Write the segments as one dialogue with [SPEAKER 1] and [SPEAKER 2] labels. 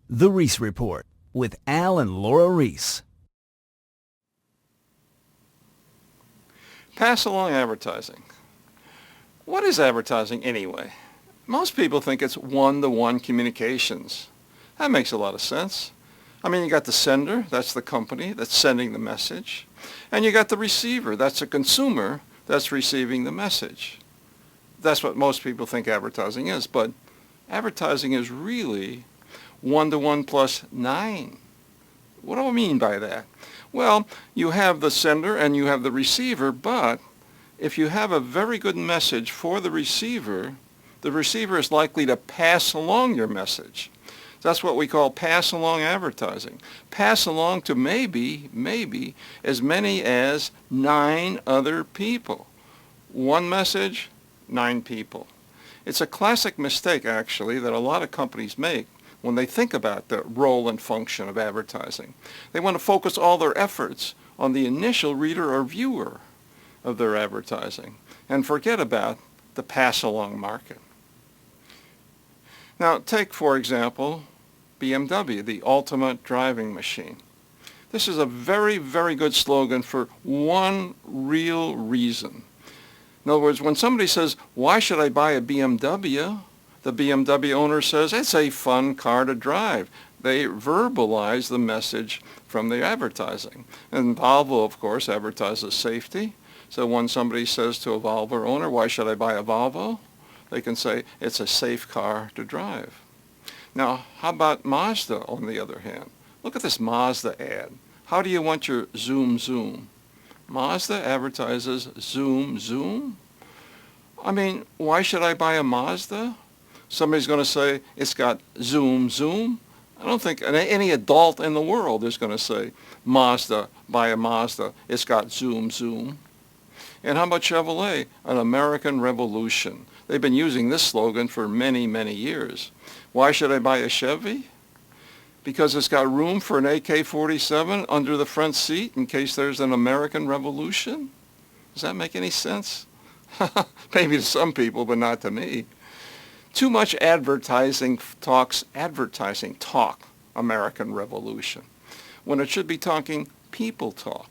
[SPEAKER 1] The Ries Report with Al and Laura Ries.
[SPEAKER 2] Passalong Advertising. What is advertising anyway? Most people think it's one-to-one communications. That makes a lot of sense. I mean, you got the sender, that's the company that's sending the message. And you got the receiver, that's the consumer that's receiving the message. That's what most people think advertising is, but advertising is really 1-to-1 plus 9. What do I mean by that? Well, you have the sender and you have the receiver, but if you have a very good message for the receiver is likely to pass along your message. That's what we call pass-along advertising. Pass along to maybe as many as 9 other people. One message, 9 people. It's a classic mistake, actually, that a lot of companies make when they think about the role and function of advertising. They want to focus all their efforts on the initial reader or viewer of their advertising and forget about the pass-along market. Now, take, for example, BMW, the ultimate driving machine. This is a very, very good slogan for one real reason. In other words, when somebody says, "Why should I buy a BMW?" the BMW owner says, "It's a fun car to drive." They verbalize the message from the advertising. And Volvo, of course, advertises safety. So when somebody says to a Volvo owner, "Why should I buy a Volvo?" they can say, "It's a safe car to drive." Now, how about Mazda, on the other hand? Look at this Mazda ad. How do you want your zoom zoom? Mazda advertises zoom zoom. I mean, why should I buy a Mazda? Somebody's going to say, "It's got zoom zoom." I don't think any adult in the world is going to say, "Mazda, buy a Mazda, it's got zoom zoom." And how about Chevrolet, an American Revolution? They've been using this slogan for many, many years. Why should I buy a Chevy? Because it's got room for an AK-47 under the front seat in case there's an American Revolution? Does that make any sense? Maybe to some people, but not to me. Too much advertising talk, American Revolution, when it should be talking people talk.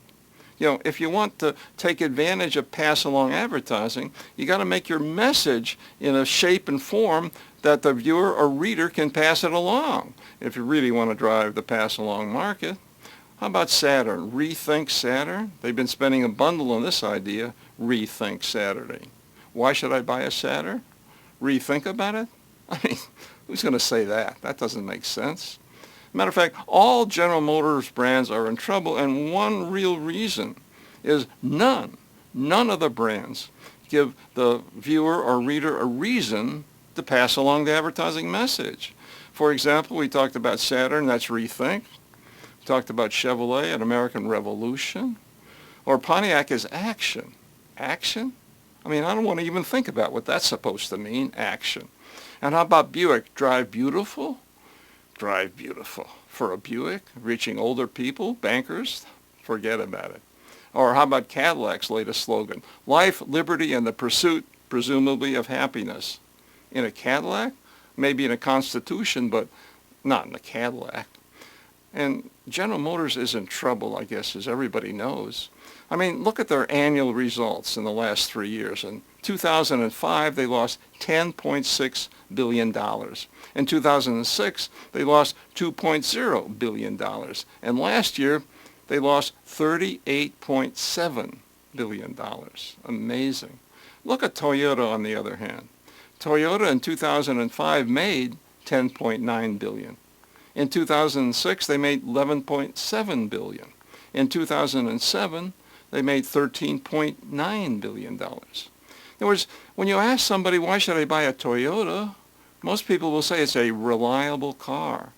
[SPEAKER 2] You know, if you want to take advantage of pass-along advertising, you got to make your message in a shape and form that the viewer or reader can pass it along, if you really want to drive the pass-along market. How about Saturn? Rethink Saturn? They've been spending a bundle on this idea, Rethink Saturday. Why should I buy a Saturn? Rethink about it? I mean, who's going to say that? That doesn't make sense. Matter of fact, all General Motors brands are in trouble, and one real reason is none of the brands give the viewer or reader a reason to pass along the advertising message. For example, we talked about Saturn, that's Rethink. We talked about Chevrolet, an American Revolution. Or Pontiac is Action. Action? I mean, I don't want to even think about what that's supposed to mean, action. And how about Buick? Drive beautiful? Drive beautiful. For a Buick, reaching older people, bankers, forget about it. Or how about Cadillac's latest slogan? Life, liberty, and the pursuit, presumably, of happiness. In a Cadillac? Maybe in a Constitution, but not in a Cadillac. And General Motors is in trouble, I guess, as everybody knows. I mean, look at their annual results in the last 3 years. In 2005, they lost $10.6 billion. In 2006, they lost $2.0 billion. And last year, they lost $38.7 billion. Amazing. Look at Toyota, on the other hand. Toyota in 2005 made $10.9 billion. In 2006, they made $11.7 billion. In 2007, they made $13.9 billion. In other words, when you ask somebody, why should I buy a Toyota? Most people will say it's a reliable car.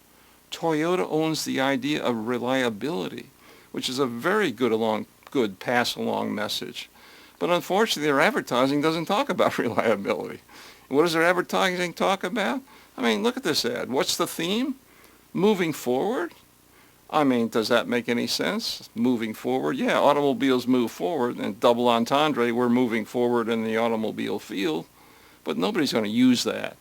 [SPEAKER 2] Toyota owns the idea of reliability, which is a very good pass-along message. But unfortunately, their advertising doesn't talk about reliability. What does their advertising talk about? I mean, look at this ad. What's the theme? Moving forward? I mean, does that make any sense? Moving forward? Yeah, automobiles move forward, and double entendre, we're moving forward in the automobile field. But nobody's going to use that.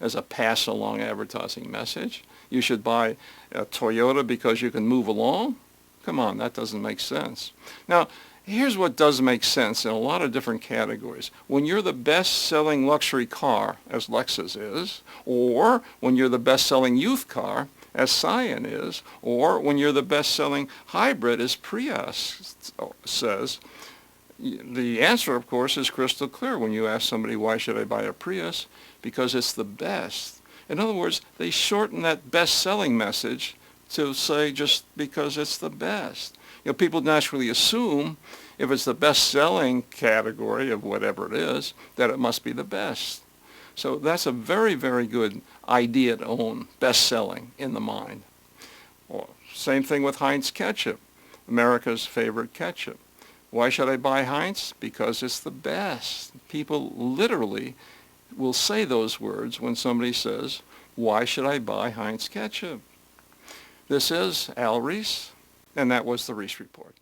[SPEAKER 2] as a pass-along advertising message. You should buy a Toyota because you can move along. Come on, that doesn't make sense. Now, here's what does make sense in a lot of different categories. When you're the best-selling luxury car, as Lexus is, or when you're the best-selling youth car, as Scion is, or when you're the best-selling hybrid, as Prius says, the answer, of course, is crystal clear when you ask somebody, why should I buy a Prius? Because it's the best. In other words, they shorten that best-selling message to say just because it's the best. People naturally assume if it's the best-selling category of whatever it is, that it must be the best. So that's a very, very good idea to own, best-selling in the mind. Well, same thing with Heinz ketchup, America's favorite ketchup. Why should I buy Heinz? Because it's the best. People literally will say those words when somebody says, why should I buy Heinz ketchup? This is Al Ries, and that was the Ries Report.